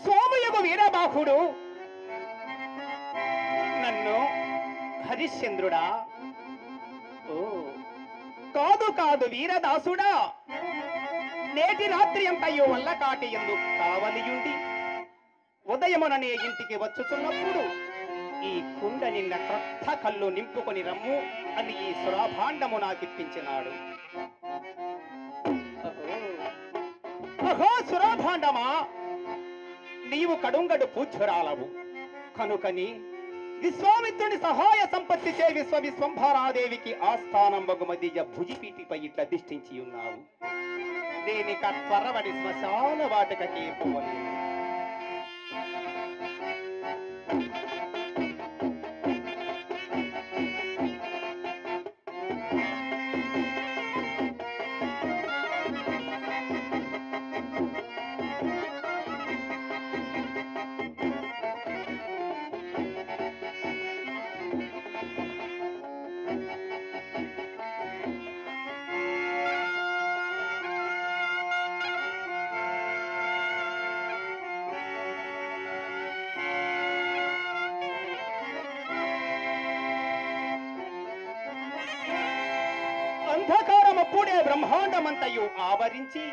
సోమయుగు వీరబాహుడు నన్ను హరిశ్చంద్రుడా, ఓ కాదు కాదు వీరదాసుడా, నేటి రాత్రి అంతయో వల్ల కాటి ఎందు కావలియుండి ఉదయముననే ఇంటికి వచ్చుచున్నప్పుడు ఈ కుండ నిన్న క్రొత్త కళ్ళు నింపుకొని రమ్ము అని ఈ సురాభాండము నాకిప్పించినాడు. అహో సురాభాండమా, నీవు కడుంగడు పూజ్యురాలవు కనుకని విశ్వామిత్రుని సహాయ సంపత్తి చే విశ్వంభారాదేవికి ఆస్థానం బగుమదియ భుజిపీటిపై ఇట్లా దిష్టించి ఉన్నావు. దేనిక త్వరవడి శ్మశాన వాటికకే పోవాలి. అంధకారమప్పుడే బ్రహ్మాండమంతయు ఆవరించి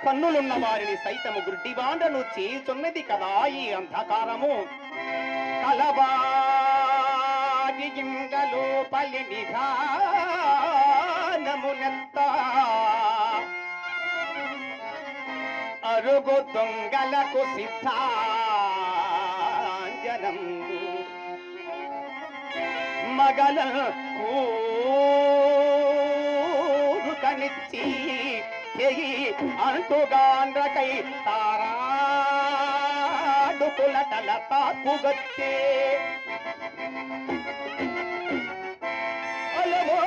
కన్నులున్న వారిని సైతము గుడ్డివాండను చేయుచున్నది కదా ఈ అంధకారము. కలవాడి ఇంగలోపలి నిధానమునెత్త అరుగు దొంగలకు సిద్ధాంజనంబు మగల కనిచ్చి అంటుగాండ్రకై తారాడుకుల తల తాపుగత్తే అలవో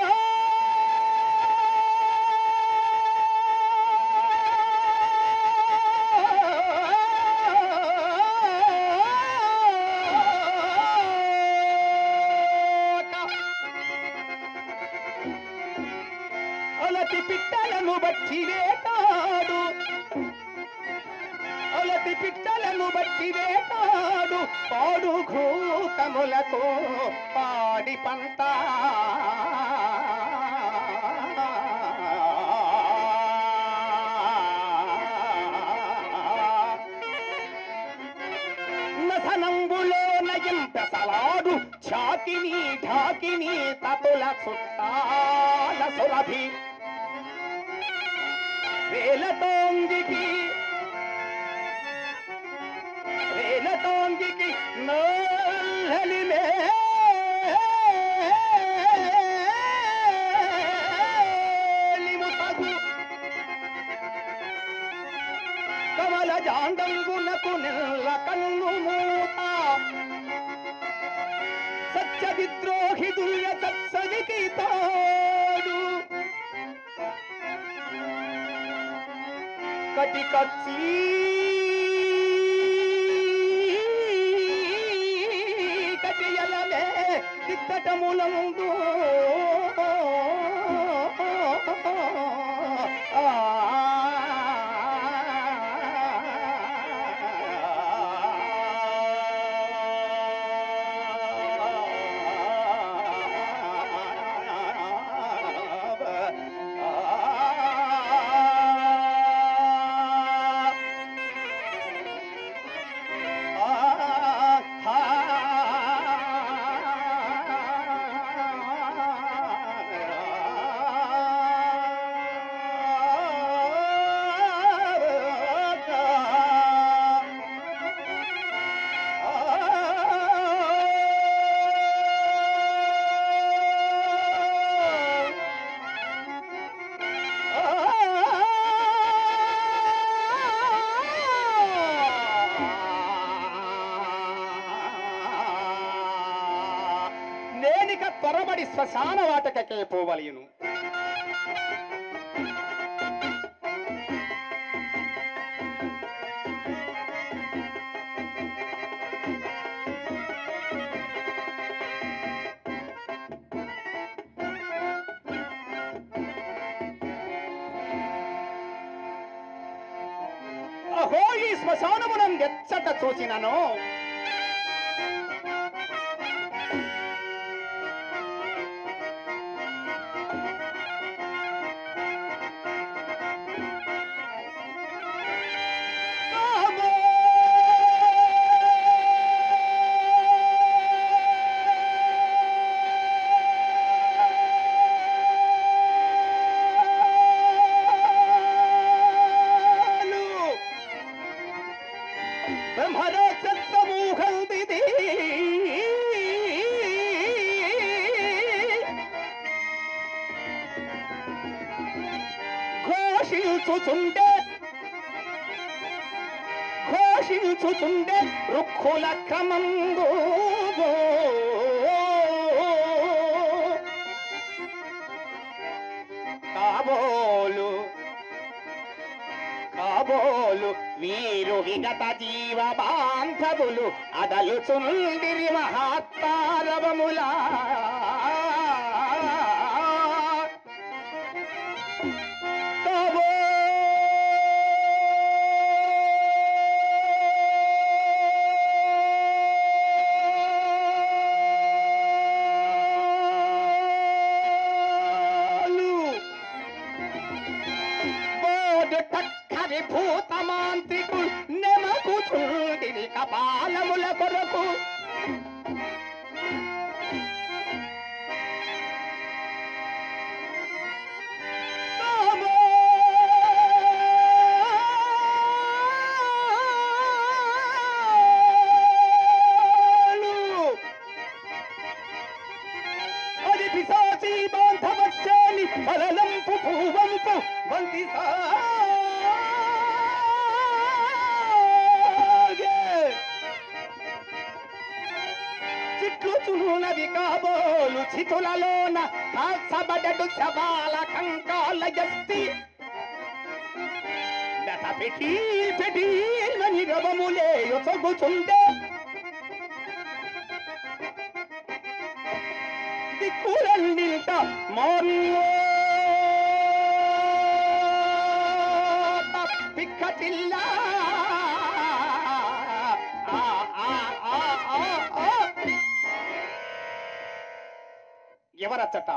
అలతి పిట్టలను బట్టి వేటాడు, అలతి పిట్టలను బట్టి వేటాడు పాడు ఘూతములతో పాడి పంట నసనంబులో నయింపెసలాడు ఝాకిని ఢాకిని తతుల చుట్టాల సురభి వేలతోంగికి నల్లలి మేలిముతగు కమల జాండంగునకు నిల్ల కన్ను మూత సత్య విద్రోహి దుర్య సత్సవికి తాడు కటి కచ్చి కటియలమే దిక్కటములందు త్వరబడి శ్మశాన వాటకకే పోవలయును. అహో ఈ శ్మశానమునందెచ్చట చూసినను ఘోషించుచుండే రుక్కుల క్రమంబు కాబోలు వీరు విగత జీవ బాంధవులు అదలుచుండిరి మహాత్తారవములా భూతమాంత్రికులు నెమకుచుండిరి కపాలముల కొరకు అది పిశాచి బాంధవశ్యాని బలలంపు భూవంపు వంతి చిట్లుచున్నది కాబోలు చితులలోన కాల్చబడడు శవాల కంకాల ఎత్తి నట పెటీల్మని రవములే యొసగుచుండే దిక్కులన్నింట మోరియో పిక్కటిల్లా ఎవరచ్చట?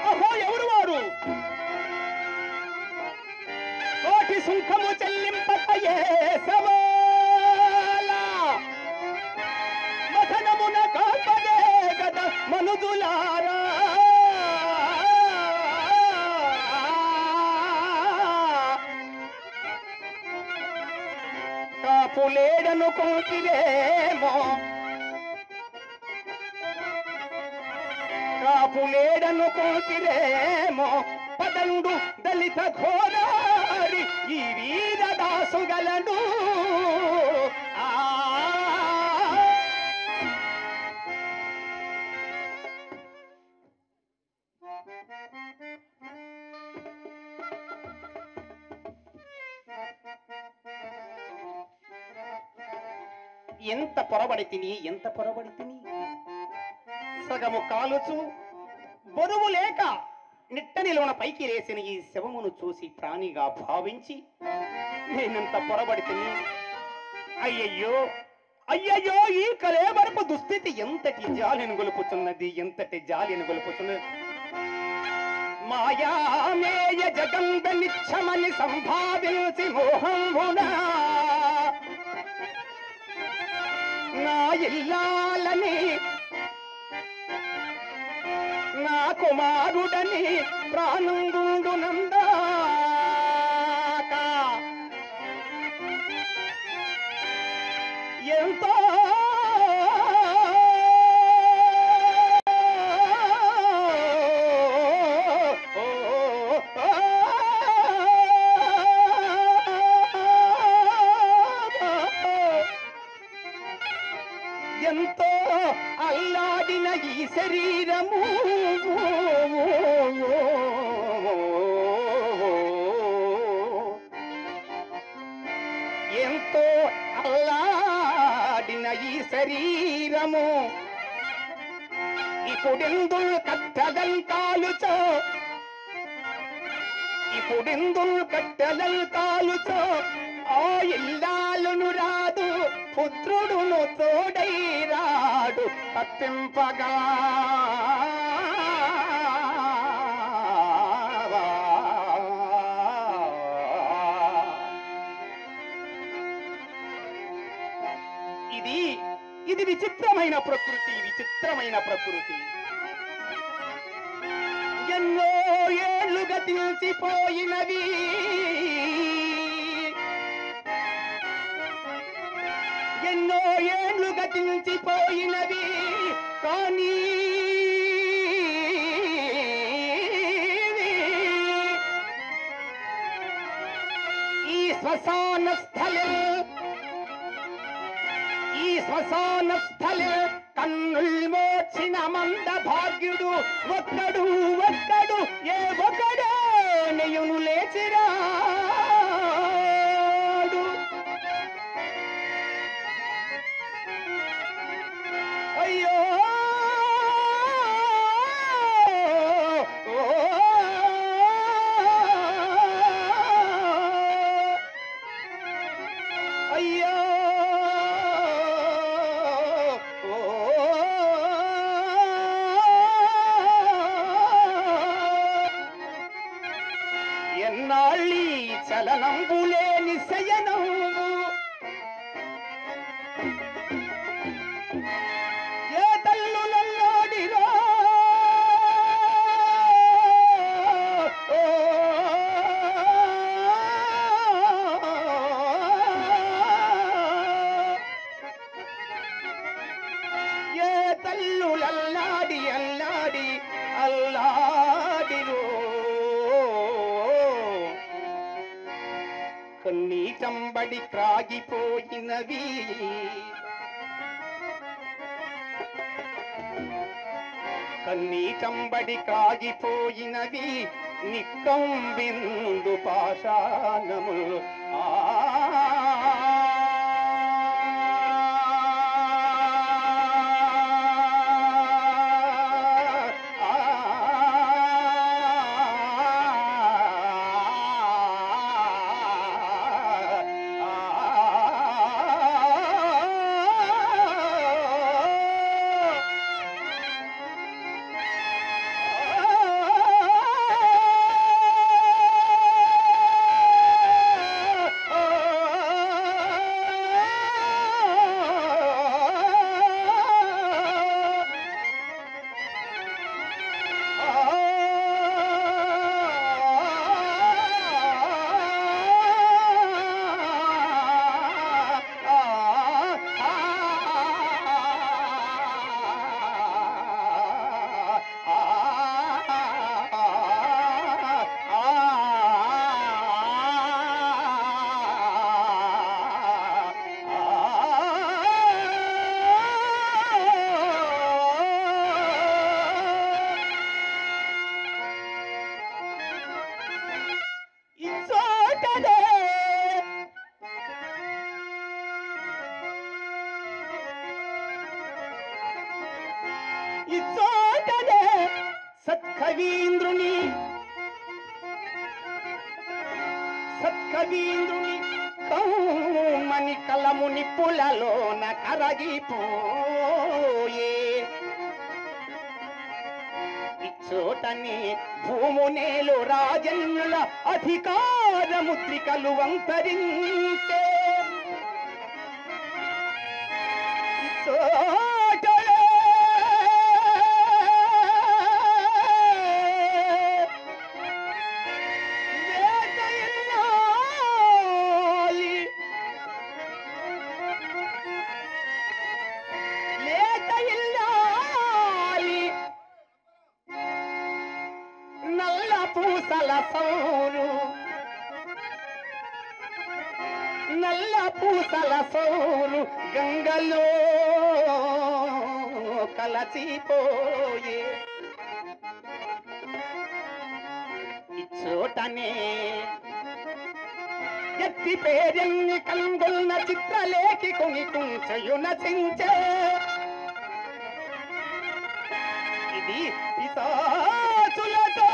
అహో ఎవరు వారు? కోటి సుంకము చెల్లింపకయే సవాలా మథనమున కాపదే గద మనుజులారా కాపులేడను కోటిరేమో కాపులేడను కోటిరేమో పదండు దళిత ఘోరారి ఈ వీరదాసుగలను ఎంత పొరబడి తిని సగము కాలుచు బరువు లేక నిట్టనిలోన పైకి లేసిన ఈ శవమును చూసి ప్రాణిగా భావించి నేనంత పొరబడి తిని అయ్యయ్యో ఈ కలేబరపు దుస్థితి ఎంతటి జాలిని గొలుపుతున్నది మాయామేయ జగంగ నిచ్చమని సంభావించి మోహంబునా నా ఇల్లాలని నా కుమారుడని ప్రాణంగుండు నందాక ఎంతో ఎంతో అల్లాడిన ఈ శరీరము ఎంతో అల్లాడిన ఈ శరీరము ఇప్పుడెందు కట్టదంకాలుచో ఇప్పుడిందుల్ కట్టెలల్ కాలుచో ఆ ఇల్లాలును రాదు పుత్రుడును తోడై రాడు తప్పింపగా ఇది విచిత్రమైన ప్రకృతి, విచిత్రమైన ప్రకృతి. ఎన్నో ఏళ్ళు గతించిపోయినవి, ఎన్నో ఏళ్ళు గతించిపోయినవి, కానీ ఈ శ్మశాన స్థలే కన్నుల్ మోచిన మంద భాగ్యుడు ఒక్కడు ఒక్కడు ఏ ఒకడే నెయ్యును లేచిరాడు. అయ్యో అయ్యో ఎన్నాళ్ళీ చలనంబులేని శయనము ఏ తల్లులల్లాడిరో ఏ తల్లులల్లాడి అల్లాడి అల్లాడిరో కన్నీటంబడి క్రాగిపోయినవి, కన్నీటంబడి క్రాగిపోయినవి నిక్కంబిందు పాషాణము. ఇచ్చోటనే సత్కవీంద్రుని కౌమని కలముని పులలోన కరగిపోయే. ఇచ్చోటనే భూమునేలు రాజన్యుల అధికార ముద్రికలు అంతరించే. నల్ల పూసల సౌరు, నల్ల పూసల సౌరు గంగలో కలసిపోయే. ఇచ్చోటనే ఎత్తి పేరెన్ని కల్గొన్న చిత్రలేఖి కొని కుంచయు నచించే. ఇది పిశాచులతో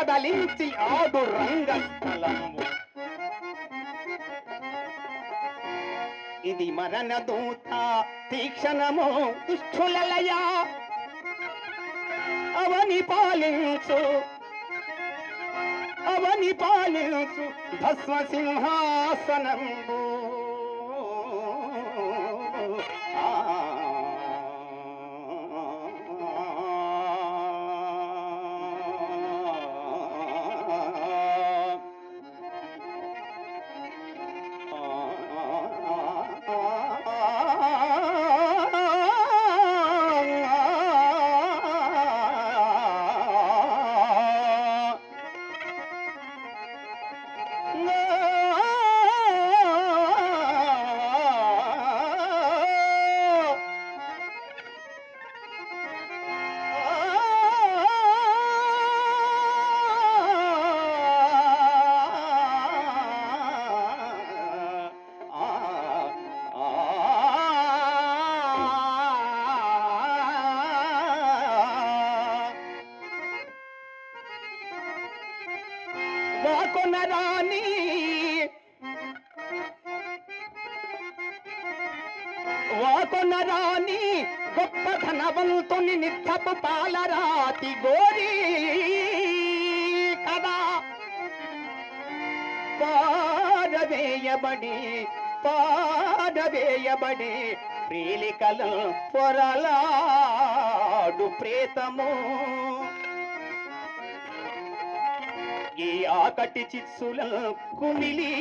సడలించి ఆడు రంగస్థలంబు ఇది మరణ దూత తీక్షణము దుష్టులలయా అవని పాలించు భస్మ సింహాసనంబు వాకొనరాని గొప్ప ధనవంతుని నిత్యపు పాలరాతి గోరి కదా పాడవేయబడి ప్రేలికలు పొరలాడు ప్రేతము ఈ ఆకటి చిత్సుల కుమిలి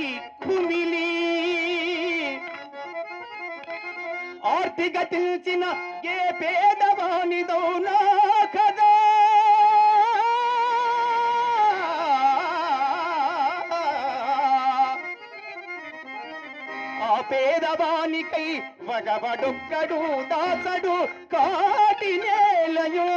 ఆర్తిగతించిన ఏ పేదవానిదో నా కదా ఆ పేదవానికై వగవడొక్కడు దాసడు కాటి నేలయో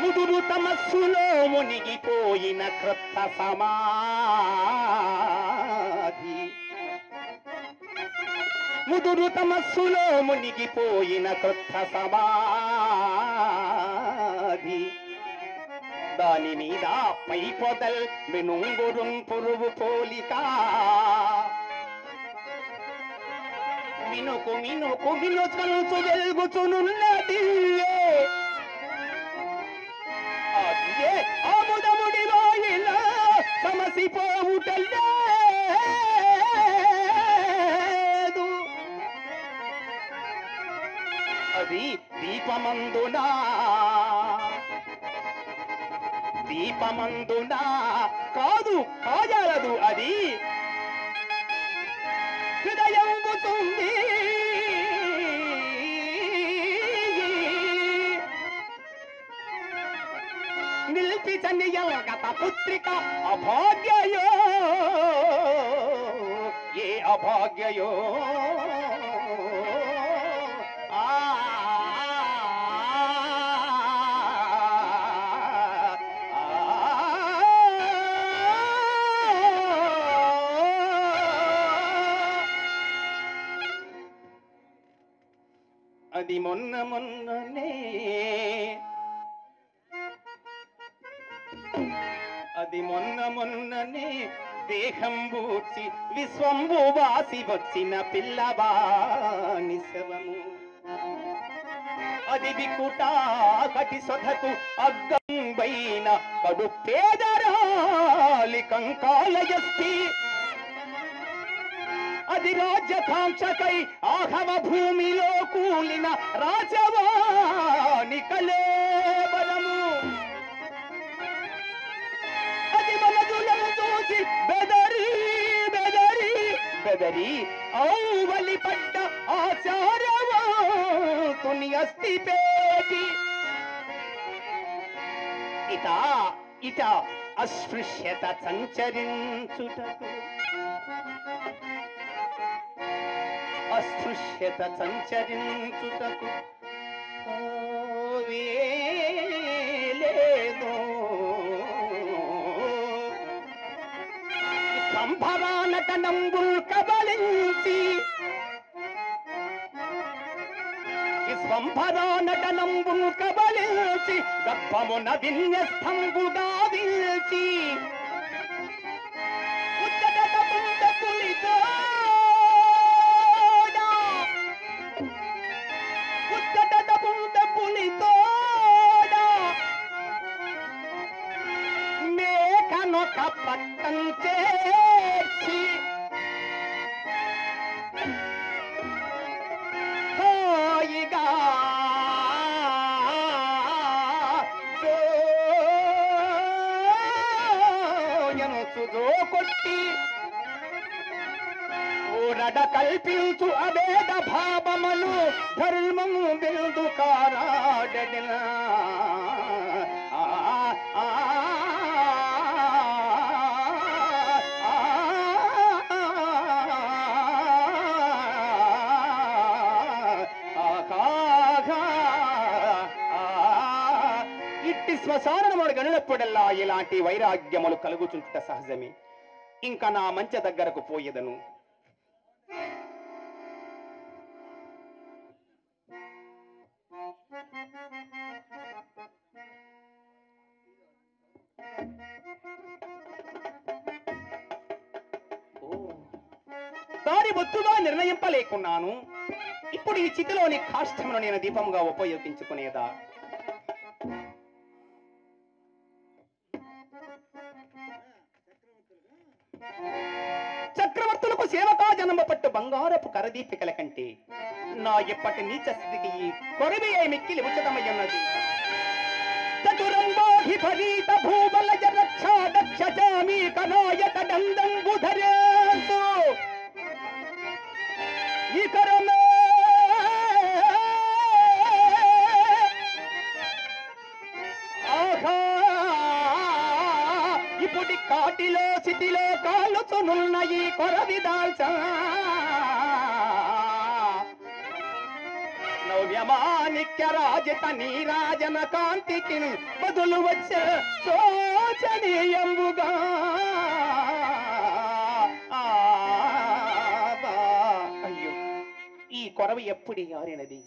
ముదురు తమస్సులో మునిగిపోయిన క్రొత్త సమాధి ముదురు తమస్సులో మునిగిపోయిన క్రొత్త సమాధి దాని మీద పై పొదల్ మినుంగురుం పురుగు పోలిక మినుకు కలుచు వెలుగుచునున్నది ఆముదముడిలో ఇలా సమసిపోవుటలేదు అది దీపమందునా కాదు కాజాలదు అది హృదయంబుతుంది నిల్పిచనియగత పుత్రిక అభాగ్యయో ఏ అభాగ్యయో అది మొన్ననే దేహం బూర్చి విశ్వంబు వాసి వచ్చిన పిల్లవాని శవము అది వికుట కటి సొధకు అగ్గంబైన కడు పేదరాలి కంకాలయస్తి అది రాజ్యకాంక్షకై ఆహవ భూమిలో కూలిన రాజవాని కలేబలము అది మనదులను చూసి బెదరి ఔవలి పడ్డ ఆచారవంతుని అస్థి పేటి ఇట అస్పృశ్యత సంచరించుటకు అస్పృశ్యత సంచరించుటకు విశ్వంభరా నటనంబుల్ కబలించి విశ్వంభరా నటనంబుల్ కబలించి గర్భమున విన్యస్తంబుగా విల్చి ఉత్తట పుండ పులితోడా ఉత్తట పుండ పులితోడా మేకనొక పట్టం చేర్చి హాయిగా జోయనుచుదో కొట్టి ఊరడ కల్పించు అభేద భావమును ధర్మము బిందు కారాడడిన ఇట్టి శ్మశానముడు గనులప్పుడల్లా ఇలాంటి వైరాగ్యములు కలుగుచుంటుట సహజమే. ఇంకా నా మంచె దగ్గరకు పోయేదను. దారి బొత్తుగా నిర్ణయింపలేకున్నాను. ఇప్పుడు ఈ చితిలోని కాష్టమును నేను దీపంగా ఉపయోగించుకునేదా? చక్రవర్తులకు సేవకాజనమ పట్టు బంగారపు కరదీపికల కంటే నా ఇప్పటి నీచ స్థితికి ఈ కొరవి మిక్కిలి ఉచితమయ్యున్నది. చతురంబాధిపరీత భూబలజ రక్షా దక్షజామీ కనాయక దందంబుధరేందు ఈ కరమే ఆహా ఇప్పుడి కాటిలో సిటిలో కాలుచునున్న ఈ కొరవి దాల్చా నవ్యమాణిక్య రాజిత నీరాజన కాంతికి బదులు వచ్చే శోచనీయంబుగా అయ్యో ఈ కొరవి ఎప్పుడు ఆరినది?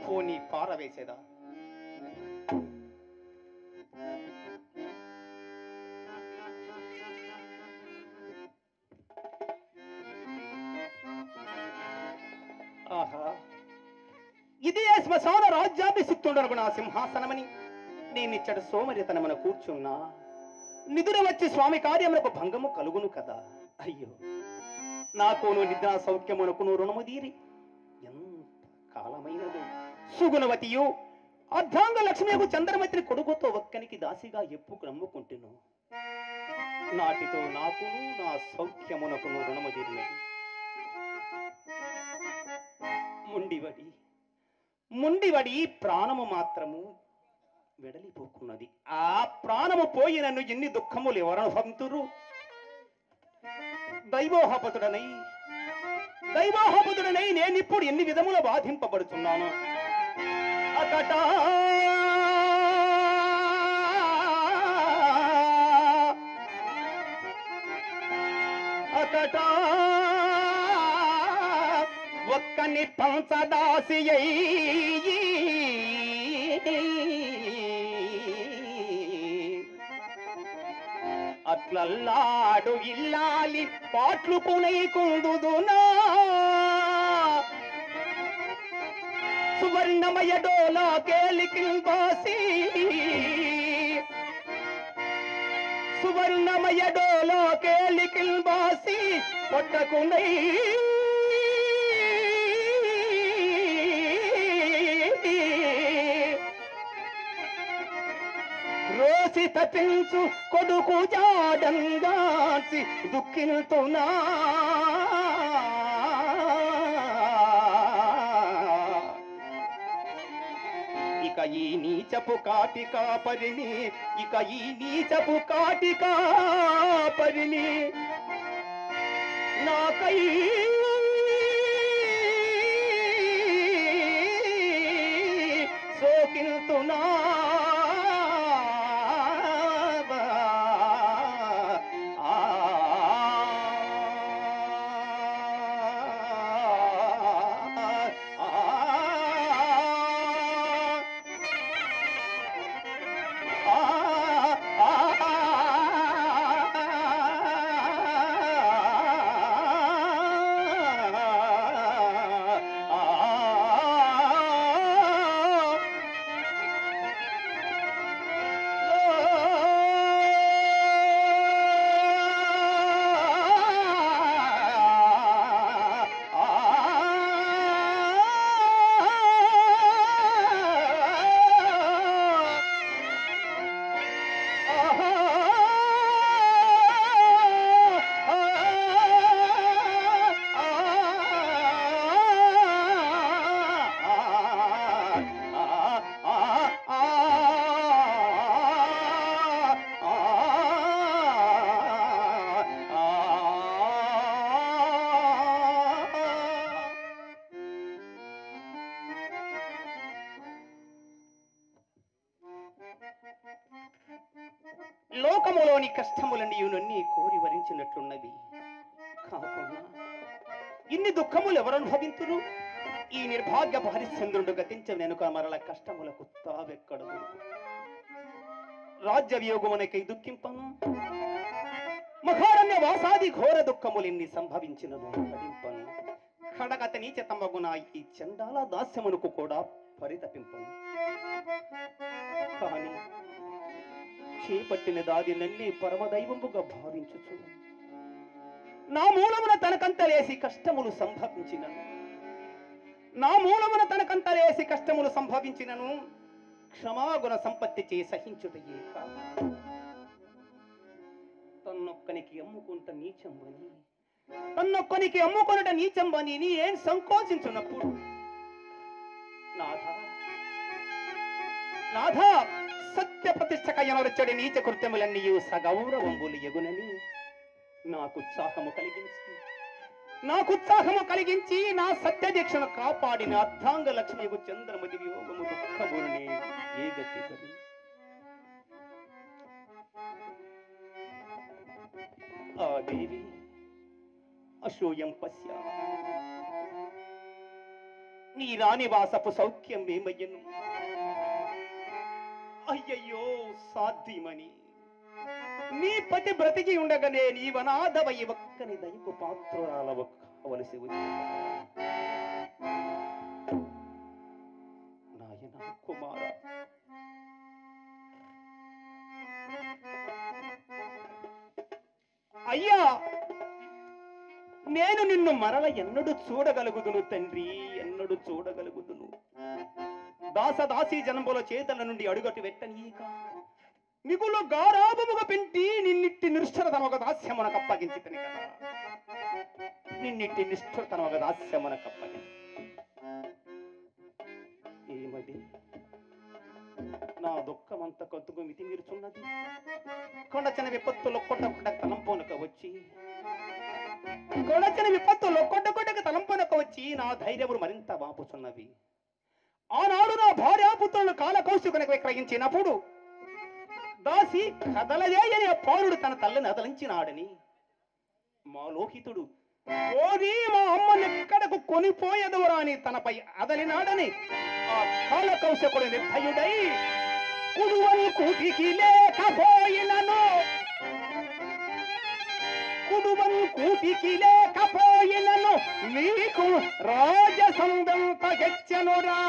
పోనీ పారవేసేదా? ఆహా ఇదే శ్మశాన రాజ్యాభిషిక్తుండరకు నా సింహాసనమని నేనిచ్చట సోమరితనమున కూర్చున్నా నిదుర వచ్చి స్వామి కార్యములకు భంగము కలుగును కదా. అయ్యో నాకును నిద్రా సౌఖ్యమునకును రుణము తీరి ఎంత కాలమైనదు. సుగుణవతియు అర్ధాంగ లక్ష్మియకు చంద్రమతిని కొడుకుతో ఒక్కనికి దాసిగా ఎప్పుకు నమ్ముకుంటును. నాటితో నాకును నా సౌఖ్యమునకును రుణము తీరినది. ముండివడి ప్రాణము మాత్రము వెడలిపోకున్నది. ఆ ప్రాణము పోయి నన్ను ఎన్ని దుఃఖములు ఎవరనుభవింతురు. దైవోహపుతుడనై నేనిప్పుడు ఎన్ని విధముల బాధింపబడుతున్నాను. అతటా ఒక్కని పంచదాసి అట్లల్లాడు ఇల్లాలి పాట్లు పునైకుందునా సువర్ణమయ డోలా కేలికిల్ బాసి సువర్ణమయ డోలా కేలికిల్ బాసి పొట్టకునై రోసి తపించు కొడుకు జాడంగాసి దుఃఖిల్తునా ఇక ఈ నీచపు కాటికా పరిని నాకై సోకిల్తునా లోకములోని కష్టములన్నీ నన్ని కోరి వరించినట్లున్నవి. కాకుండా ఇన్ని దుఃఖములు ఎవరు అనుభవింతురు? ఈ నిర్భాగ్య హరిశ్చంద్రుడు గతించిన వెనుక మరల కష్టములకు తావెక్కడదు. రాజ్య వియోగమునకై దుఃఖింపను, మహారణ్య వాసాది ఘోర దుఃఖములెన్ని సంభవించినను కడింపను. ఖడగత నీచతమగున ఈ చండాల దాస్యమునకు కూడా పరితపింపను. కానీ చేపట్టిన దాది నన్నే పరమదైవముగా భావించుచు నా మూలమున తనకంతలేసి కష్టములు సంభవించినను, నా మూలమున తనకంతలేసి కష్టములు సంభవించినను క్షమాగుణ సంపత్తి చే సహించుటయే కాదు. తన్నొక్కనికి అమ్ముకుంట నీచంబని, తన్నొక్కనికి అమ్ముకొనుట నీచంబని నీ ఏం సంకోచించున్నప్పుడు నాథా నాథా సత్య ప్రతిష్టక ఎనరచ్చడి నీచ కృత్యములన్నీయు సగౌరవంబులు ఎగునని నాకుత్సాహము కలిగించి నా సత్య దీక్షను కాపాడిన అర్ధాంగ లక్ష్మికు చంద్రమతి వియోగము దుఃఖమునే ఏ గతి పడి. ఆ దేవి అశోయం పశ్య నీ రాణివాసపు సౌఖ్యం మేమయ్యను. అయ్యయ్యో సాధ్యమని నీ పతి బ్రతికి ఉండగానే నీవనాథవై ఒక్కని దయకు పాత్రురాలవ కావలసి వచ్చింది. నాయన కుమార, అయ్యా నేను నిన్ను మరల ఎన్నడు చూడగలుగుదును తండ్రి, ఎన్నడు చూడగలుగుదును. దాసదాసీ జనంబుల చేతల నుండి అడుగటు వెట్టనీక మిగులు గారాబముగా పెంటి నిన్నిట్టి నిష్ఠురతనొక దాస్యమునకు అప్పగించితని కదా, నిన్నిట్టి నిష్ఠురతనొక దాస్యమునకు అప్పగించి ఏమది నా దుఃఖమంత కత్తుకు మితిమీరుచున్నది. కొండచిన విపత్తులు కొట్టకొట్ట తలంపోనక వచ్చి, కొండచిన విపత్తులు కొట్టకొట్టక తలంపోనక వచ్చి నా ధైర్యములు మరింత వాపుచున్నవి. ఆనాడు నా భార్యాపుత్రులను కాలకౌశికునికి విక్రయించినప్పుడు దాసి కదలజేయని ఆ పౌరుడు తన తల్లిని అదలించినాడని మా లోహితుడు ఓరి మా అమ్మనెక్కడకు కొనిపోయేదవరా అని తనపై అదలినాడని ఆ కాలకౌశకుడు నిర్భయుడై కుడువని కూటికి లేకపోయినను, కుడువని కూటికి లేకపోయినను నీకు రాజసందంత హెచ్చనురా.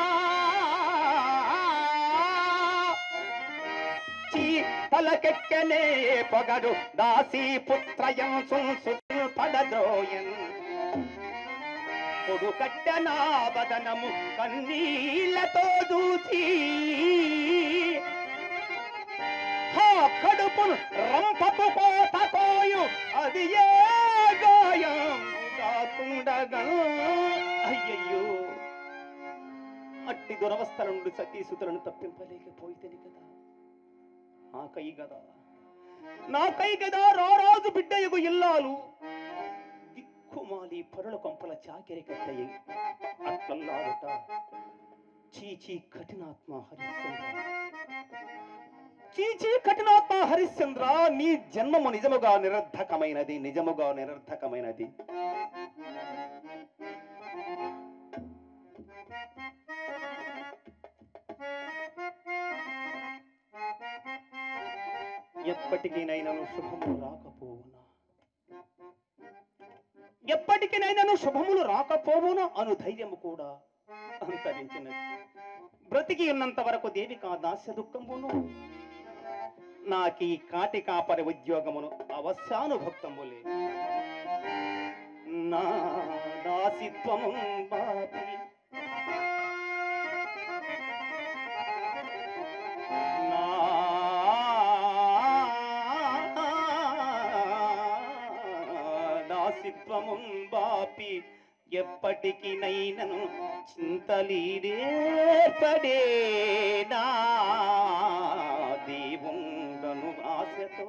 తలకెక్కనే పొగడు దాసీ పుత్రయం పడద్రోయన్ పొడు కట్టనా బదనము కన్నీళ్లతో దూచి కడుపు రంపపు కోత కోయు అది ఏ గాయం కాకుండగా. అయ్యయ్యో అట్టి దురవస్థల నుండి సతీసుతులను తప్పింపలేకపోయితేని కదా, నాకై గదా రారాజు బిడ్డయగు ఇల్లాలు దిక్కుమాలి పరుల కొంపల చాకెరి కట్టయి అట్లల్లాడుట. చీచీ కఠినాత్మ హరిశ్చంద్ర, చీచీ కఠినాత్మ హరిశ్చంద్ర, నీ జన్మము నిజముగా నిరర్ధకమైనది, నిజముగా నిరర్ధకమైనది. ఎప్పటికీనైనాను శుభములు రాకపోవునా, ఎప్పటికీనైనాను శుభములు రాకపోవునా అను ధైర్యము కూడా అంతరించినది. బ్రతికి ఉన్నంత వరకు దేవికా దాస్య దుఃఖమును, నాకీ కాటి కాపరి ఉద్యోగమును అవశ్యానుభక్తములే. నా దాసిత్వము బాపి బాపి ఎప్పటికినైనను చింతలీడేపడేనా దేవుండను ఆశతో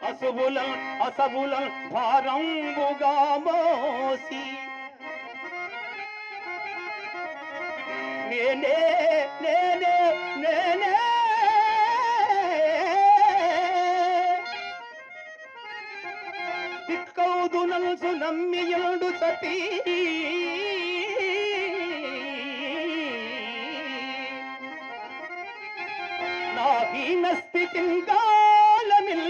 అసబుల భారంబుగా మోసి నేనే నేనే నేనే నల్సు నమ్మియుడు సతీ నా హీన స్థితిన్ కాలమిల్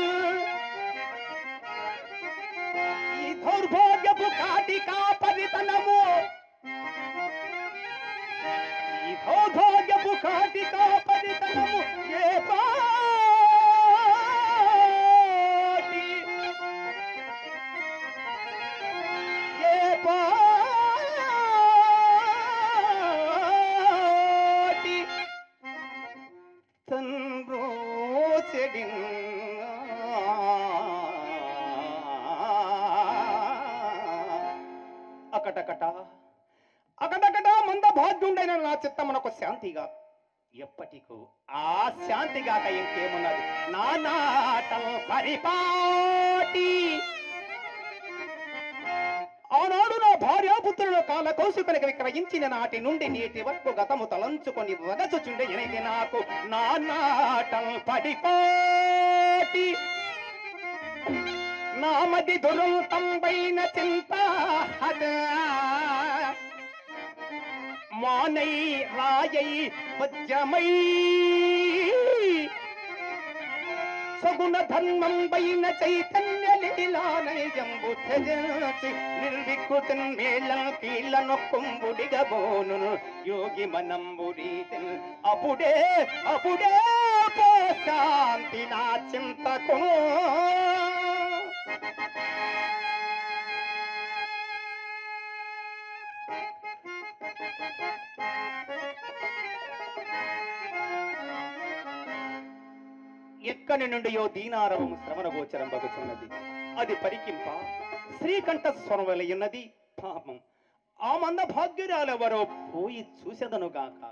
ఈ దౌర్భాగ్యపు కాటికా పరితనము ఈ దౌర్భాగ్యపు కాటికా పరితనము ఏ పాటి ఏ పాటి తండ్రోచెడిన్ అకటకట అకటకట మంద భాగ్యుండైన నా చిత్తమునకు శాంతిగా ఎప్పటికూ ఆ శాంతిగాక ఇంకేమున్నది నా నాటం పరిపాటి ఆనాడు నా భార్యాపుత్రుల కాల కౌశికునికి విక్రయించిన నాటి నుండి నేటి వరకు గతము తలంచుకొని వగచుచుండే ఎనైతే నాకు నా నాటం పరిపాటి నామది దురంతంబైన చింత మానై రాయై వజ్రమై సగుణ ధర్మం పైన చైతన్య లీలానయంబు త్యజించి నిర్వికృతిన్ మేళం కీళ్ళ నొక్కుంబుడిగబోను యోగి మనంబురీతిన్ అప్పుడే అప్పుడే పో శాంతి నా చింతకు ఎక్కడి నుండియో దీనారవము శ్రవణ గోచరం బగుచున్నది అది పరికింప శ్రీకంఠ స్వరవలయున్నది పాపం ఆ మంద భాగ్యురాలెవరో పోయి చూసెదనుగాక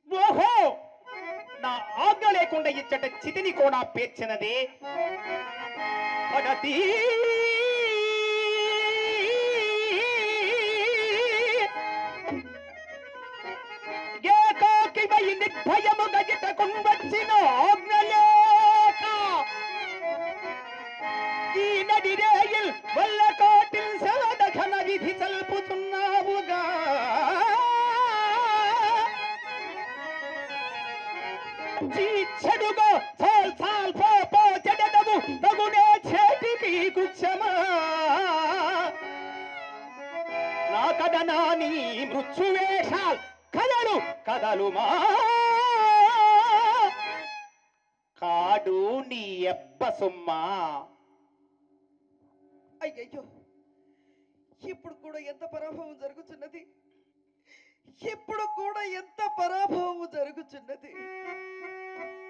ఓహో, నా ఆజ్ఞ లేకుండా ఇచ్చట చితిని కూడా పేర్చినదే పడతి. ఏకాకివై నిర్భయముగా ఇటకున్ వచ్చిన ఆజ్ఞలేక ఈ నడిరేయిల్ వల్ల కోటిల్ సదఘన విధి చల్పుతున్నావుగా. చెడుగో చాల్ చాల్ పో పో చెడదవు తగునే చేతికి గుచ్చమా. నా కదనా నీ మృత్యువేషాల్ కదలు కదలుమా. కాడు నీ ఎబ్బ సుమ్మా. అయ్యయ్యో, ఇప్పుడు కూడా ఎంత పరాభవం జరుగుతున్నది, ఇప్పుడు కూడా ఎంత పరాభవం జరుగుతున్నది.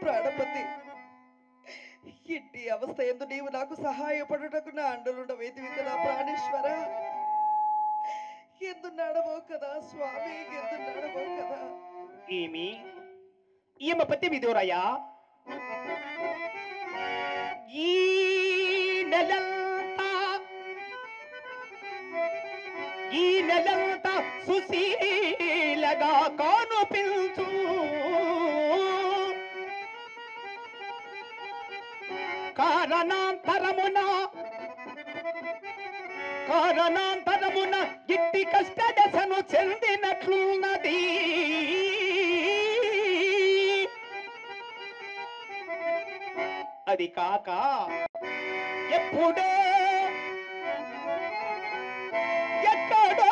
ప్రాణపతి, ఇంటి అవస్థ ఎందు నీవు నాకు సహాయపడుటకు నా అండలుండవేది కదా ప్రాణేశ్వర. ఎందున్నాడవో కదా స్వామి, ఎందున్నాడవో కదా. ఏమి ఈమె పతి విదూరయ్యా, ఈ నెలంతా సుశీలగా కానుపించు. కారణాంతరమున ఇట్టి కష్టదశను చెందినట్లున్నది. అది కాక ఎప్పుడో ఎక్కడో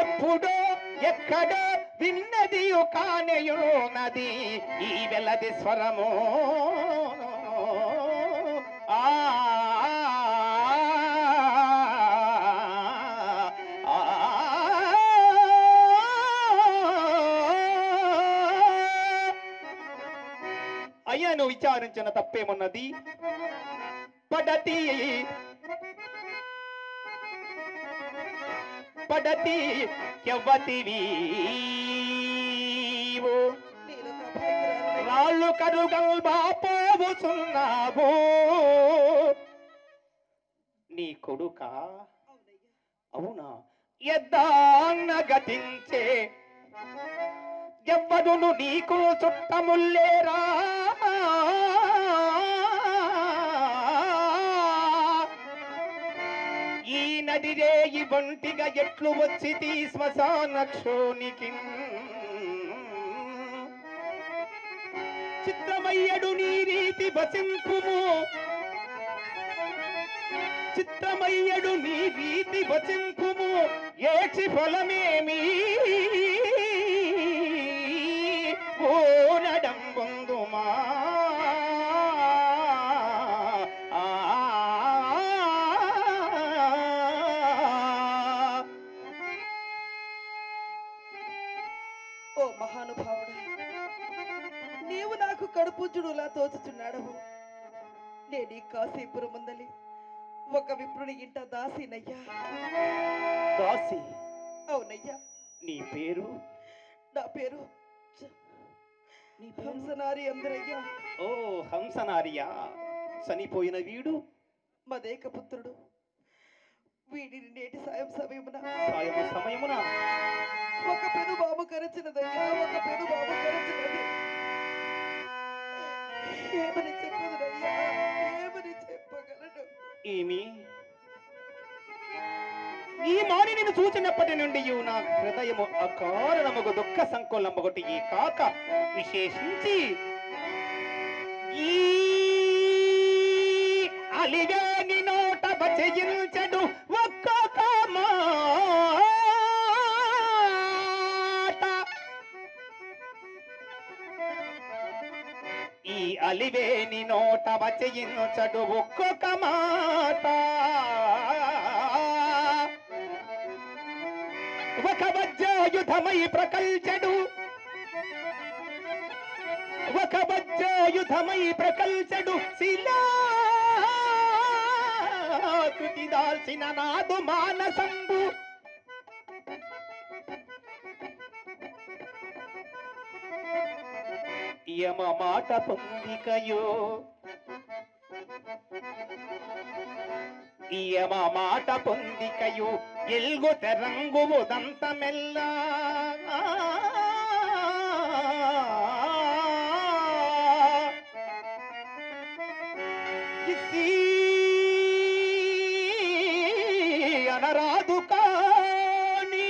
ఎప్పుడో ఎక్కడో విన్నదియు కానయున్నది ఈ వెలది స్వరము. అయ్యను విచారించిన తప్పేమున్నది. పడతి పడతి కెవ్వతివి రాళ్ళు కరుగల్ బాపోవుచున్నావు. నీ కొడుక అవునా? ఎద్దాన్న గతించే ఎవ్వరును నీకు చుట్టముల్లేరా. ఈ నదిరేయి ఒంటిగా ఎట్లు వచ్చి శ్మశాన క్షోనికి. చిత్రమయ్యడు నీ రీతి వచింపుము, చిత్రమయ్యడు నీ రీతి వచింపుము. ఏక్షి ఫలమేమి ఓనడం పొందుమా. ఓ మహానుభావుడా, నీవు నాకు కడుపుజుడులా తోచుచున్నాడవు. నేను ఈ కాశీపురం ముందలి ఒక విప్రుని ఇంట దాసినయ్యా. దాసి? అవునయ్యా. నీ పేరు? నా పేరు హంసనారి అందరయ్యా. ఓ హంసనారియా. చనిపోయిన వీడు మదేక పుత్రుడు. వీడిని నేటి సమయమున ఒక పెను బాబు కరచినదయ్యా, ఒక పెను బాబు కరచినది. ఏమని చెప్పదునయ్యా, ఏమని చెప్పగలను. ఏమి ఈ మాని నేను చూచినప్పటి నుండి నా హృదయము అకారణముగు దుఃఖ సంకోలమ్మగొట్టి ఈ కాక విశేషించి ఈ అలివేని నోట బచయించడు ఒక్కొక్క మాట. ఈ అలివేని నోట బచయించడు ఒక్కొక్క మాట. ఒక వజ్రాయుధమై ప్రకల్చడు ఒక వజ్రాయుధమై ప్రకల్చడు శిలాకృతి దాల్చిన నాదు మానసంబు యమ మాట పొందికయో యమ మాట పొందికయు ఎల్గు తెరంగువుదంతమెల్ల అనరాదు కాని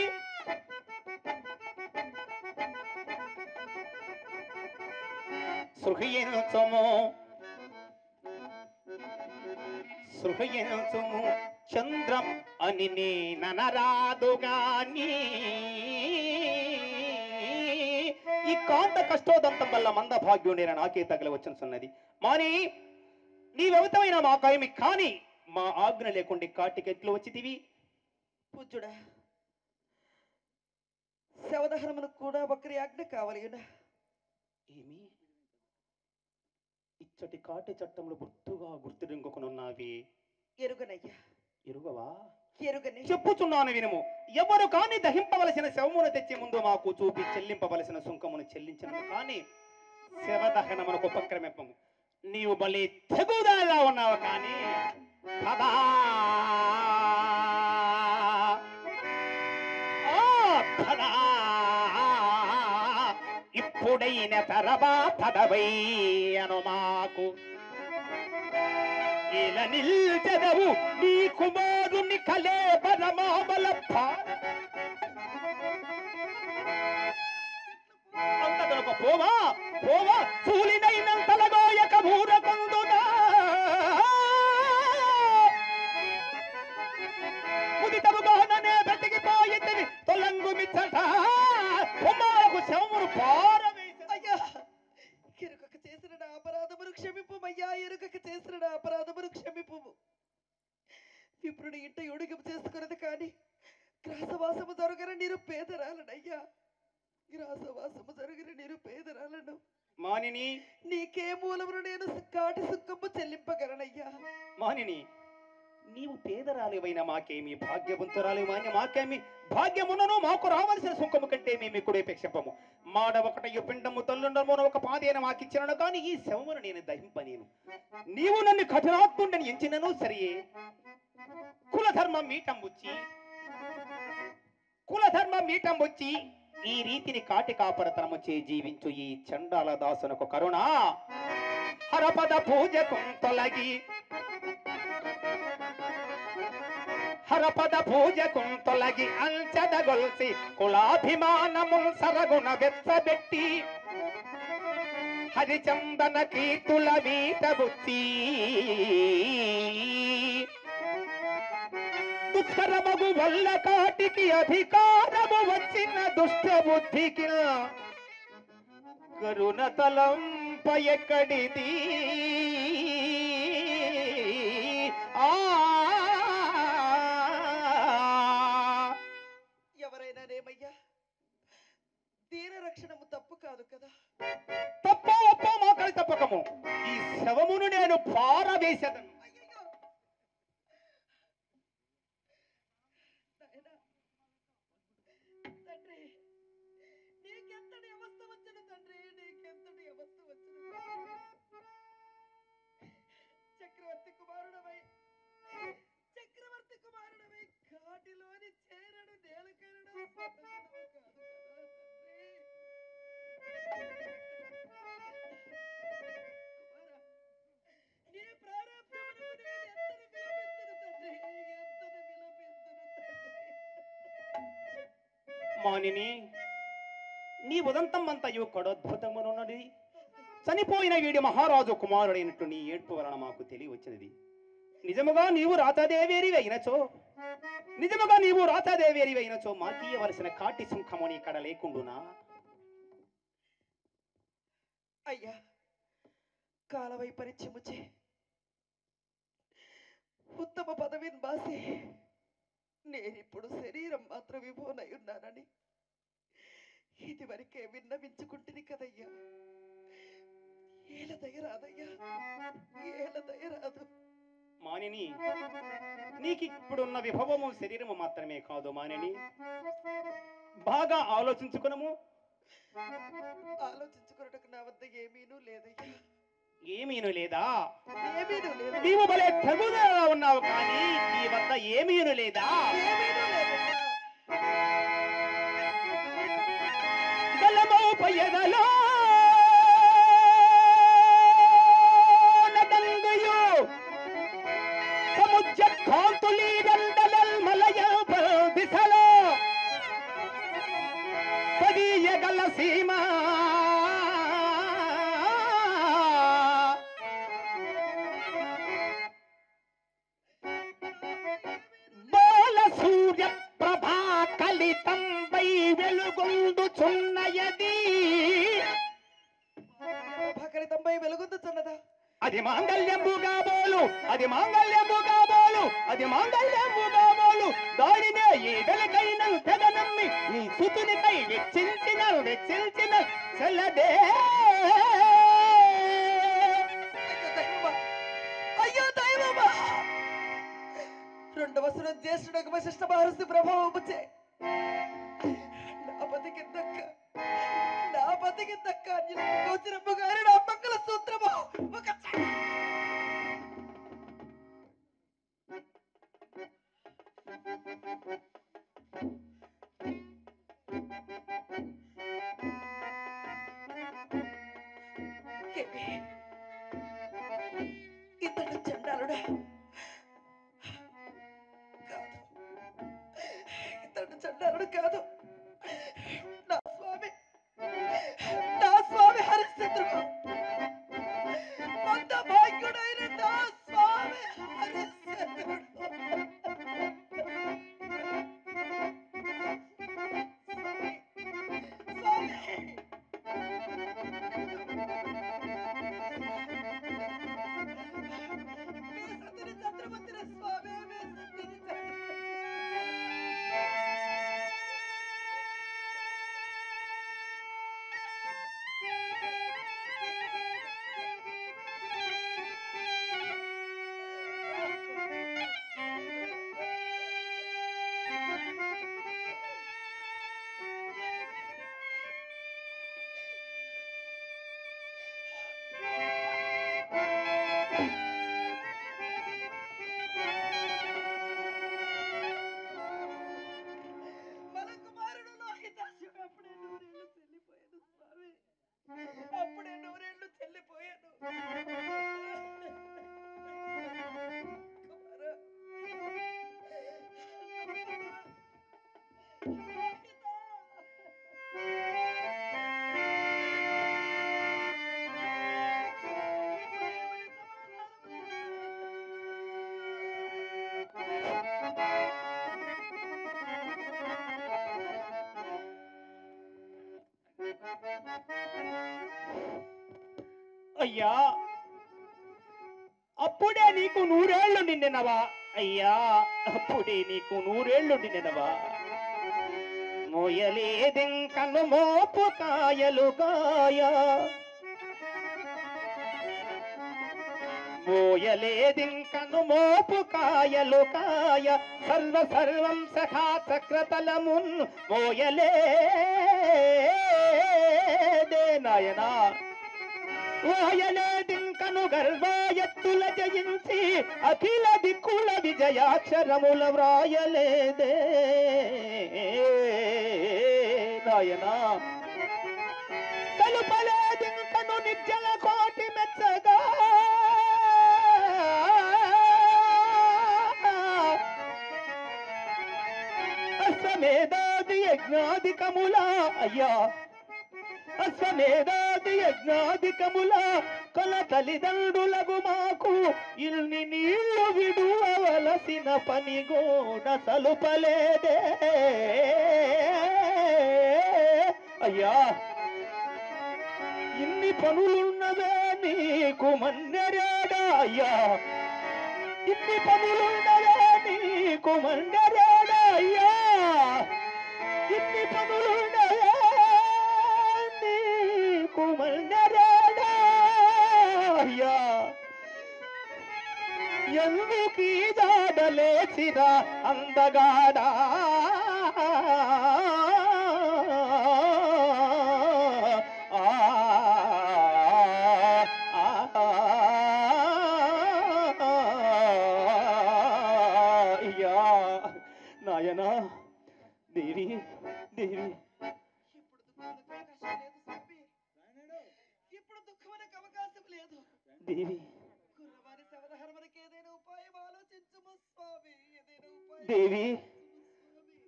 సృహయించము చంద్రం అని నేనరాదుగాని ఈ కాంత కష్టోదంతం వల్ల మంద భాగ్యం నేను నాకే తగల వచ్చున్నది మాని నీవెవతమైన మా కాయమి కాని మా ఆజ్ఞ లేకుండా కాటికెట్లు వచ్చితివి పూజ్యుడా, శవదహనమునకు కూడా ఒకరి ఆజ్ఞ కావాలి. ఏమి ఇచ్చటి కాటి చట్టంలో గుర్తురింకొకనున్నావి ఎరుగనయ్యా. ఎరుగవా? ఎరుగని చెప్పుచున్నాను వినుము. ఎవరు కాని దహింపవలసిన శవమును తెచ్చి ముందు మాకు చూపి చెల్లింపవలసిన సుంకమును చెల్లించను కానీ శవదహనమునకు ఉపక్రమింపము. నీవు బలి తెగుదాలా ఉన్నావు కానీ పదా పదా ఇప్పుడైన తరబాతడవై అను మాకు ఇలా నిల్చెదవు నీ కుమారుని కలే పరమాబల అంతదొక పోవా పోవా సూలినైనంతలగోయక మూరకొందునా ముదితము బాణనే బతికిపోయింది తొలంగు మిచ్చట కుమారకు శవమును పారవేసి అయ్యా, ఎరుకకు చేసిన నా అపరాధమును క్షమింపుమయ్యా. ఎరుకకు చేసిన నా అపరాధమును క్షమింపు. ఇప్పుడు ఇంట యోడికం చేసుకున్నది కానీ గ్రాసవాసము జరుగన నిరుపేదరాలనయ్యా. గ్రాసవాసము జరుగిన నిరుపేదరాలను మానిని నీకే మూలమును నేను కాటి సుక్కము చెల్లింపగలనయ్యా. మానిని నీవు పేదరాలివైన మాకేమి భాగ్యవంతురాలి మాకేమి భాగ్యమునను మాకు రావాల్సిన సుంకము కంటే మేము కూడా అపేక్షింపము. మాడ ఒకటయ్యు పిండము తల్లుండమున ఒక పాదేన మాకిచ్చినను కానీ ఈ శవమును నేను దహింపనేను. నీవు నన్ను కఠినాత్ముండని ఎంచినను సరియే. కులధర్మం మీటం వచ్చి ఈ రీతిని కాటి కాపరతనము చే జీవించు ఈ చండాల దాసునకు కరుణ హరపద పూజకు తొలగి హరపద పూజకు తొలగి అంచదగొల్సి కులాభిమానము సరగుణ వెచ్చబెట్టి హరిచందన కీర్తుల వీటబుచ్చి దుష్కరమగు వల్ల కాటికి అధికారము వచ్చిన దుష్ట బుద్ధికి కరుణ తలంప ఎక్కడిది ఎవరైనానేమయ్యా, దీన రక్షణము తప్పు కాదు కదా. తప్పో ఒప్పో మోకలి తప్పకము ఈ శవమును నేను పారవేసేదను. తండ్రి, నీకెంతటి అవస్థ వచ్చిన తండ్రి, నీకెంతటి అవస్థ వచ్చిన చక్రవర్తి కుమారుడవై కాటిలోని చేరడు నేలకరడు కాదు కదా తండ్రి. నీ ప్రారంభమునకు నేను ఎంతని విలపింతును తండ్రి, ఎంతని విలపింతును తండ్రి. మానిని నీ ఉదంతం అంతయు కడోద్భుతమునున్నది. చనిపోయిన వీడి మహారాజు కుమారుడైనట్టు నీ ఏడ్పు వలన మాకు తెలియవచ్చినది. నిజముగా నీవు రాతాదేవేరి అయినచో మాకీయవలసిన కాటి సుంఖము నీ కడ లేకుండునా? అయ్యా, కాలవై పరిచయముచే ఉత్తమ పదవిని బాసి నేనిప్పుడు శరీరం మాత్రం విభోనై ఉన్నానని ఇది వరకే విన్నవించుకుంటుంది కదయ్యా. ఏల దయరాదయ్యా, ఏల దయరాదు. మానిని, నీకు ఇప్పుడున్న విభవము శరీరము మాత్రమే కాదు మానిని, బాగా ఆలోచించుకునము. ఆలోచించుకున్నట్టుకు నా వద్ద ఏమీనూ లేదయ్యా. ఏమీను లేదా? ఏమీనూ లేదు. నీవు భలే తగుగా ఉన్నావు, కానీ నీ వద్ద ఏమీను లేదా? ఏమీనూ లేదయ్యా. గలమౌ పయగలో నదంగుయు సముద్ర కాంతులి దండలల్ మలయ దిశలో పదియగల సీమ బాల సూర్య ప్రభా కలితంబై వెలుగొందుచున్నయది. ప్రభాకరితంపై వెలుగొందుచున్నదా? అది మాంగళ్యంబుగా బోలు, అది మాంగళ్యంబుగా బోలు, అది మాంగళ్యంబుగా బోలు. దానినే ఈ వెలకైన తెగనమ్మి నీ సుతునిపై వెచ్చించిన సెలదే. అయ్యో దైవమా! రెండవ జ్యేష్ఠుడకు వశిష్ఠ మహర్షి ప్రభావముచే నా బతికి దక్క గోచరమ్మ గారి నా మంగళ సూత్రము ఒక ఇతడు చండాలుడా? కాదు, ఇతడు చండాలుడు కాదు. నా స్వామి హరిశ్చంద్రుడు, అంత భాగ్యుడైన నా స్వామి హరిశ్చంద్రుడు. చంద్రమంతిన స్వామి అప్పుడే నూరేళ్లు చెల్లిపోయాను. అయ్యా, అప్పుడే నీకు 100 ఏళ్ళు నిండినవా? అయ్యా, అప్పుడే నీకు 100 ఏళ్ళు నిండినవా? మోయలేదింకను మోపు కాయలు కాయ, మోయలేదింకను మోపు కాయలు కాయ. సర్వం సఖా చక్రతలమున్ మోయలేదే నాయనా. ఓయలేదింకను గర్వాయత్తుల జయించి అఖిల దిక్కుల విజయాక్షరముల వ్రాయలేదే నాయనా. తలుపలేదింకను నిర్జల కోటి మెచ్చగా, అశ్వమేధాది యజ్ఞాధికముల అయ్యా, అశ్వమేధాది యజ్ఞాధికముల కొల తల్లిదండ్రులకు మాకు ఇల్ని నీళ్లు విడువవలసిన పని గూడ సలుపలేదే అయ్యా. ఇన్ని పనులున్నవే నీకు మన్నెరేడా అయ్యా, ఇన్ని పనులున్నవే నీకు మన్నెరేడా అయ్యా, ఇన్ని పనులున్నవే మెచ్చిన అందగాడా అయ్యా నాయనా దేవి దేవి ఇప్పుడు దుఃఖమునకు అవకాశం లేదు. దేవి కుర్రవారి సవధారమునకు ఏదైనా ఉపాయం ఆలోచించుము స్వామి. ఏదైనా ఉపాయం దేవి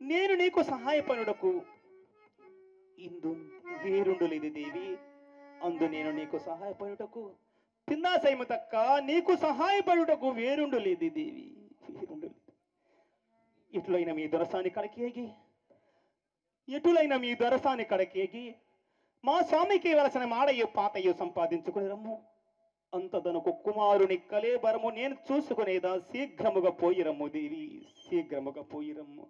నేను నీకు సహాయపడుటకు ఇందు వేరుండు లేదు దేవి. అందు నేను నీకు సహాయపడుటకు పిన్నాశయము తక్క నీకు సహాయపడుటకు వేరుండు లేదు దేవి, వేరుండు లేదు. ఎటులైన మీ దొరసాని కడకేగి ఎటులైన మీ దొరసాని కడకేగి మా స్వామికి వలసిన మాడయ్యో పాతయ్యో సంపాదించుకుని రమ్ము. అంతదనుకు కుమారుని కలేబరము నేను చూసుకునేదా. శీఘ్రముగా పోయిరమ్ము దేవి, శీఘ్రముగా పోయిరమ్ము.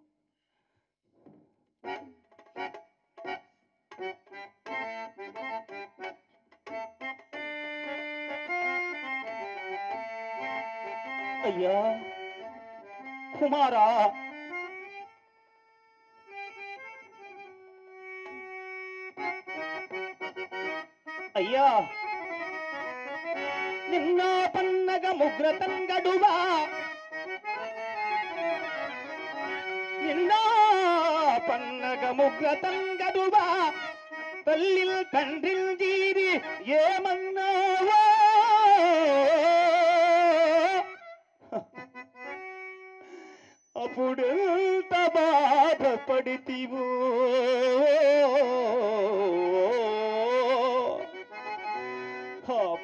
అయ్యా కుమారా అయ్యా నిన్న పన్నగ ముగ్రతంగడువా నిన్న పన్నగ ముగ్రతంగడువా తల్లిల్ తండ్రిల్ జీరి ఏమన్నావా అప్పుడెంత బాధపడితివో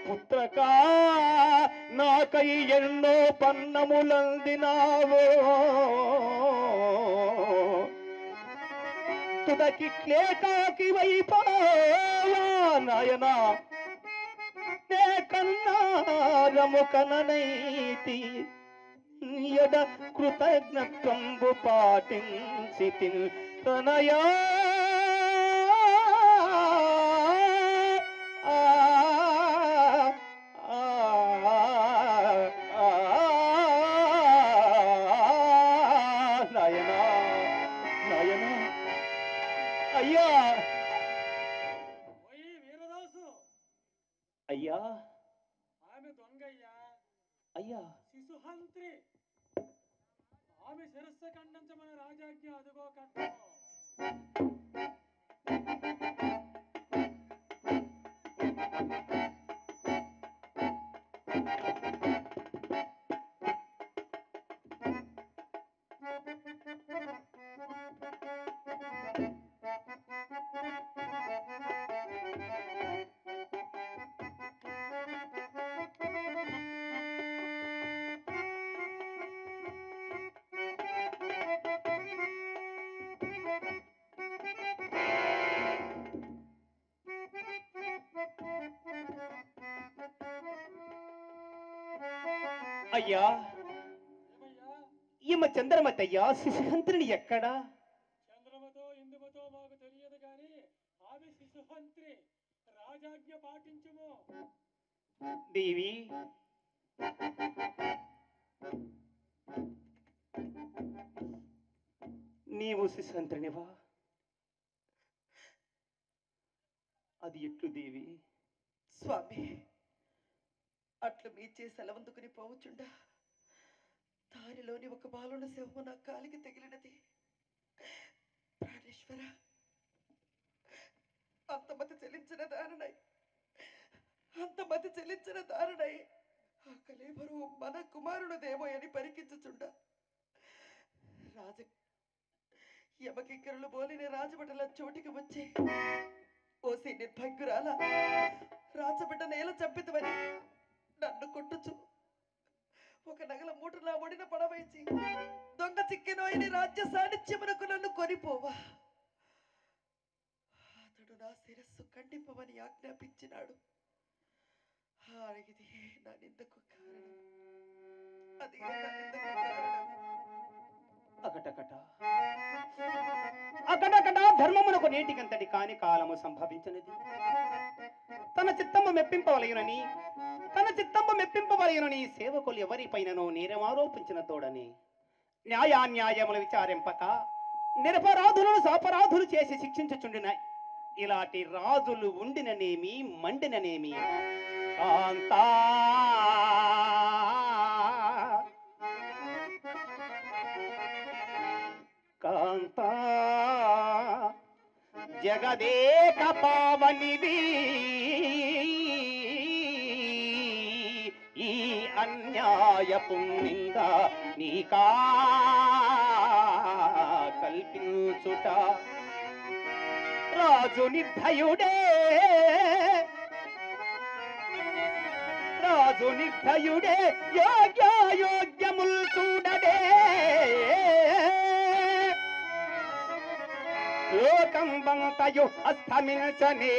పుత్రకా నాకై ఎన్నో పన్నములందినావో తుదకిట్లే కాకి వైపోవా నాయనా నే కన్నారము కననైతి యద కృతజ్ఞత్వంబు పాటించి తనయా నాయనా నాయనా అయ్యా వీరదాసు అయ్యా ఆమె దొంగయ్యా అయ్యా శిశుహంత్రి. ఆమె శిరస్సు ఖండించమని రాజాజ్ఞ. అదుగో కట్టము. అయ్యా ఈమె చంద్రమతి అయ్యా శిశుహంత్రిని ఎక్కడా? చంద్రమతో ఇందుమతో మాకు తెలియదు గాని ఆమె శిశుహంత్రి. రాజాజ్ఞ పాటించుము. దేవి నీవు శిశుహంత్రినివా? అది ఎట్లు దేవి? స్వామి అట్లు మీచే సెలవందుకుని పోవుచుండా దారిలోని ఒక బాలున శవము నా కాలికి తగిలినది. ప్రాణేశ్వర అంతమతి చెల్లించిన దారుణై ఆ కలేబరు మన కుమారుడుదేమో అని పరికించుచుండా యమకింకరులు బోలిన రాజభటల చోటికి వచ్చి ఓసి నిర్భగ్యురాల రాజబిడ్డ నేల చంపితవని నన్ను కొట్టుచు ఒక నగల మూట నా ఒడిన పడవేసి దొంగ చిక్కినోయని రాజ్య సాన్నిధ్యమునకు నన్ను కొనిపోవా. అతడు నా శిరస్సు ఖండింపమని ఆజ్ఞాపించినాడు. ఇది నా నిందకు కారణం. అది నా నిందకు కారణం. అకటకట ధర్మమునకు నేటికంతటి కాని కాలము సంభవించినది. తన చిత్తము మెప్పింపవలయునని సేవకులు ఎవరిపైననో నేరం ఆరోపించిన తోడని న్యాయాన్యాయములు విచారింపక నిరపరాధులను సాపరాధులు చేసి శిక్షించుచుండిన ఇలాంటి రాజులు ఉండిననేమి మండిననేమి కాంతా కాంతా జగదేక పావనిది ఈ అన్యాయపు నింద నీకా కల్పించుట రాజు నిర్భయుడే యోగ్యాయోగ్యముల్ చూడడే లోకంబంతయు అస్తమించనే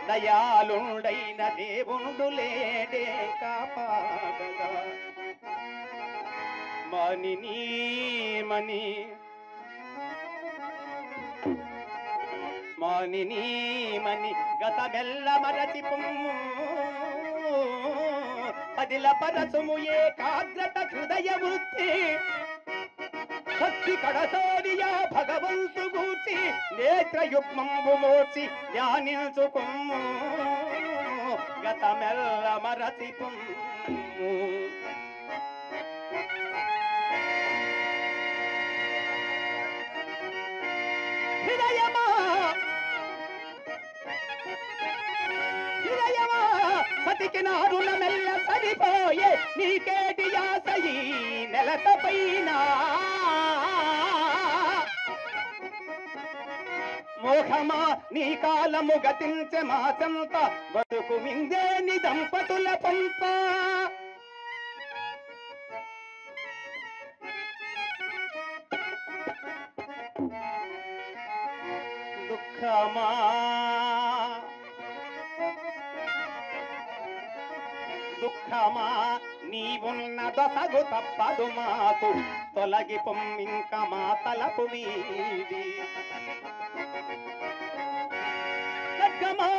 దయాళుండైన దేవుండు లేడే కాపాడగా మణిని మణి గతమెల్ల మరచి పొమ్ము పదిల పరసుము ఏకాగ్రత హృదయ వృత్తి భక్తి కడసోడియా భగవంతు గూర్చి నేత్రయుగ్మంబు మోర్చి ధ్యానించుకొమ్ము గతమెల్ల మరచి పొమ్ము సతికి నారుల మెల్ల సరిపోయే నీకేటి యాసయి నెలత పైన మోహమా నీ కాలము గతించే మాచంత బతుకు మిందే ని దంపతుల పంప దుఃఖమా నీవున్న దొసగు తప్పదు మాకు తొలగి పొమ్మింక మా తలపు మీది ఖడ్గమా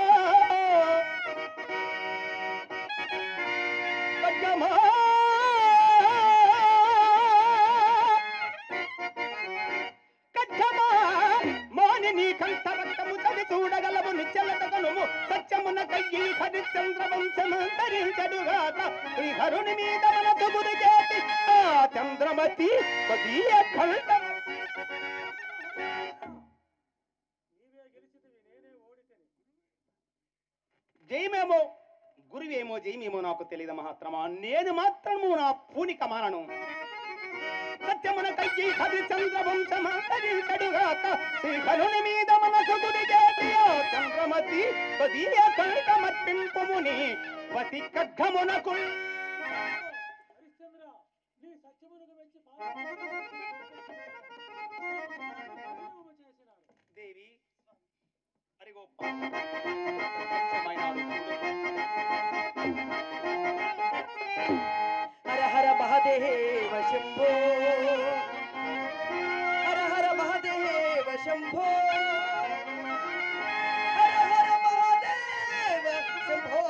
మోని నీ కంఠ రక్తము చది చూడగలవు నిశ్చలతను సత్యమున కయ్యి హరిశ్చంద్ర వంశమంతరించడుగాక శ్రీహరుని మీద మనసు గురి చేతి ఆ చంద్రమతి స్వదీయ ఖండ జయమేమో గురువేమో జయమేమో నాకు తెలియదు మహాత్రమా నేను మాత్రము నా పూనిక మానను సత్యమున కయ్యి హరిచంద్ర వంశమంతరించడుగాక శ్రీహరుని మీద మనసు గురి చేతి ఆ చంద్రమతి స్వదీయ ఖండమర్పింపుముని వతి ఖడ్గమునకు దేవి అరిగో హర హర మహాదేవ శంభో హర హర మహాదేవ శంభో హర హర మహాదేవ శంభో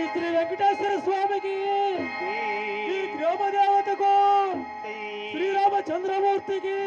శ్రీ వెంకటేశ్వర స్వామికి ఈ గ్రామ దేవతకు శ్రీరామచంద్రమూర్తికి